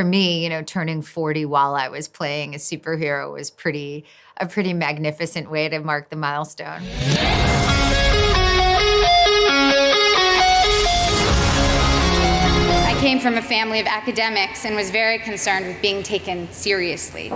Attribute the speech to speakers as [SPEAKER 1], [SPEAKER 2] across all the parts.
[SPEAKER 1] For me, turning 40 while I was playing a superhero was a pretty magnificent way to mark the milestone.
[SPEAKER 2] I came from a family of academics and was very concerned with being taken seriously.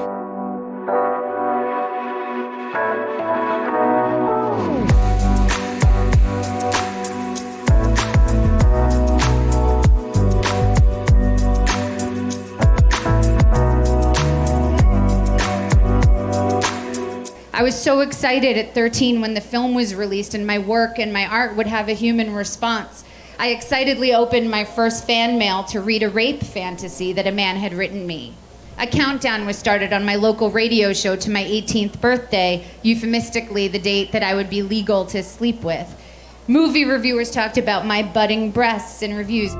[SPEAKER 2] I was so excited at 13 when the film was released and my work and my art would have a human response. I excitedly opened my first fan mail to read a rape fantasy that a man had written me. A countdown was started on my local radio show to my 18th birthday, euphemistically the date that I would be legal to sleep with. Movie reviewers talked about my budding breasts in reviews.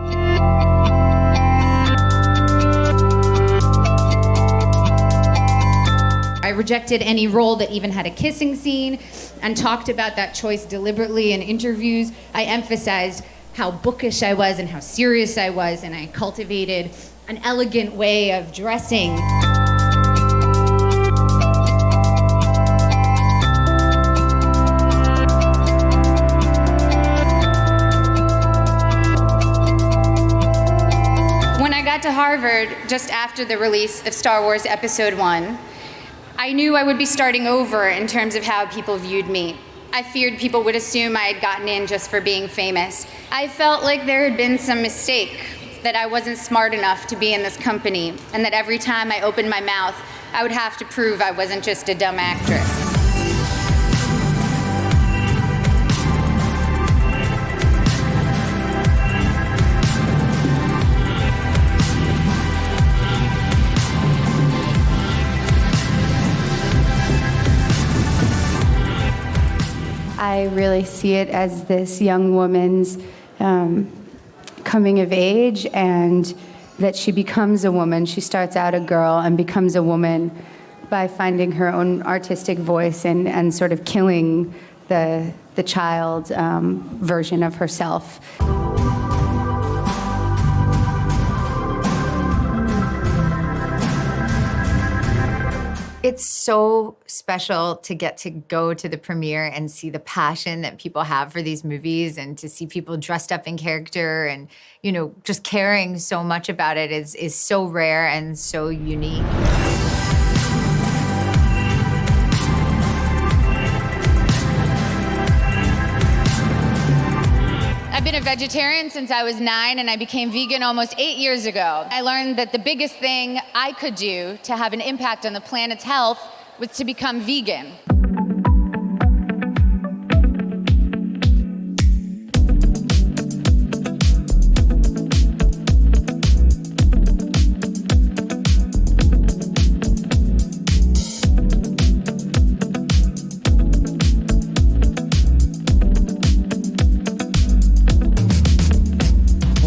[SPEAKER 2] I rejected any role that even had a kissing scene and talked about that choice deliberately in interviews. I emphasized how bookish I was and how serious I was, and I cultivated an elegant way of dressing. When I got to Harvard, just after the release of Star Wars Episode 1, I knew I would be starting over in terms of how people viewed me. I feared people would assume I had gotten in just for being famous. I felt like there had been some mistake, that I wasn't smart enough to be in this company, and that every time I opened my mouth, I would have to prove I wasn't just a dumb actress.
[SPEAKER 3] I really see it as this young woman's coming of age, and that she becomes a woman. She starts out a girl and becomes a woman by finding her own artistic voice and sort of killing the child version of herself.
[SPEAKER 1] It's so special to get to go to the premiere and see the passion that people have for these movies, and to see people dressed up in character and, just caring so much about it is so rare and so unique.
[SPEAKER 2] I've been a vegetarian since I was 9, and I became vegan almost 8 years ago. I learned that the biggest thing I could do to have an impact on the planet's health was to become vegan.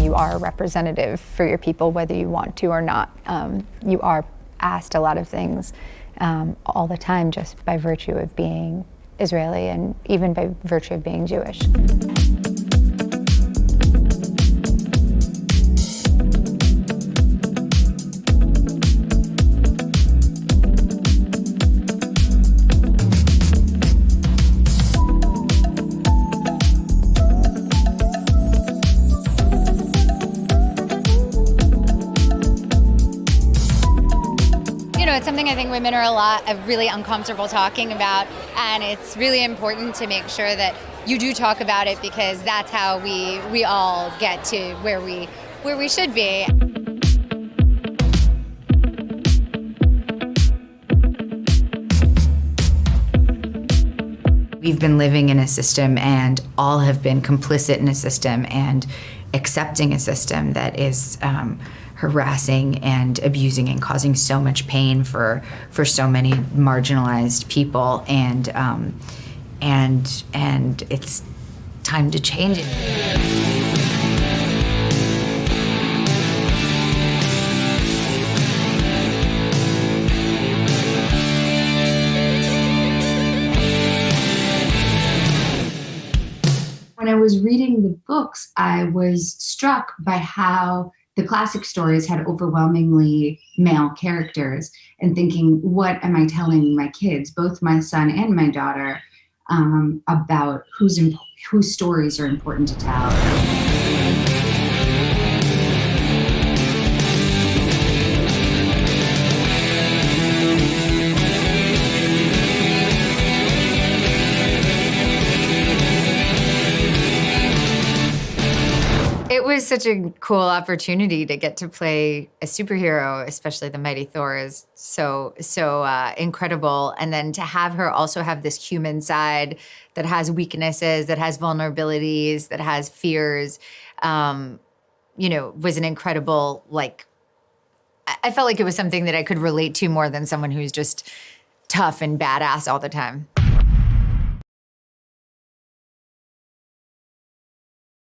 [SPEAKER 4] You are a representative for your people, whether you want to or not. You are asked a lot of things all the time just by virtue of being Israeli and even by virtue of being Jewish.
[SPEAKER 2] It's something I think women are really uncomfortable talking about, and it's really important to make sure that you do talk about it, because that's how we all get to where we should be.
[SPEAKER 1] We've been living in a system, and all have been complicit in a system and accepting a system that is harassing and abusing and causing so much pain for so many marginalized people, and it's time to change it.
[SPEAKER 3] When I was reading the books, I was struck by how
[SPEAKER 5] the classic stories had overwhelmingly male characters, and thinking, what am I telling my kids, both my son and my daughter, about whose stories are important to tell.
[SPEAKER 1] It was such a cool opportunity to get to play a superhero, especially the Mighty Thor is so incredible. And then to have her also have this human side that has weaknesses, that has vulnerabilities, that has fears, was an incredible, I felt like it was something that I could relate to more than someone who's just tough and badass all the time.